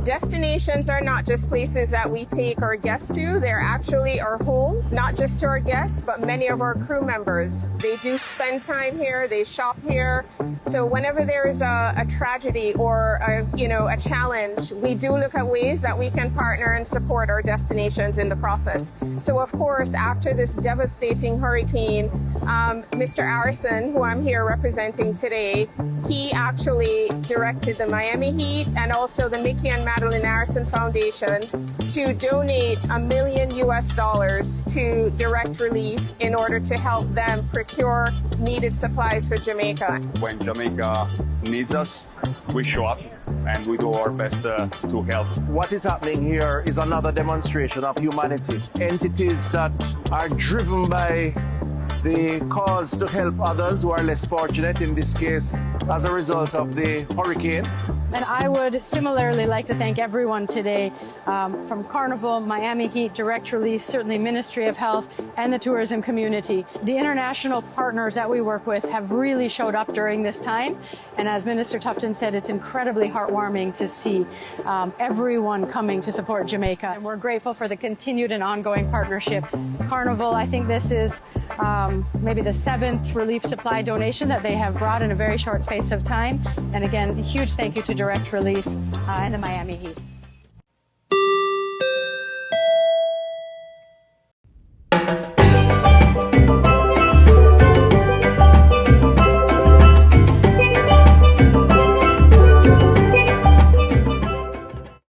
Destinations are not just places that we take our guests to, they're actually our home, not just to our guests, but many of our crew members. They do spend time here, they shop here. So whenever there is a tragedy or a challenge, we do look at ways that we can partner and support our destinations in the process. So of course, after this devastating hurricane, Mr. Arison, who I'm here representing today, he actually directed the Miami Heat and also the Mickey and Madeline Arison Foundation to donate $1 million to Direct Relief in order to help them procure needed supplies for Jamaica. When Jamaica needs us, we show up and we do our best to help. What is happening here is another demonstration of humanity. Entities that are driven by the cause to help others who are less fortunate, in this case, as a result of the hurricane. And I would similarly like to thank everyone today, from Carnival, Miami Heat, Direct Relief, certainly Ministry of Health, and the tourism community. The international partners that we work with have really showed up during this time. And as Minister Tufton said, it's incredibly heartwarming to see everyone coming to support Jamaica. And we're grateful for the continued and ongoing partnership. Carnival, I think this is maybe the 7th relief supply donation that they have brought in a very short space of time. And again, a huge thank you to Direct Relief and the Miami Heat.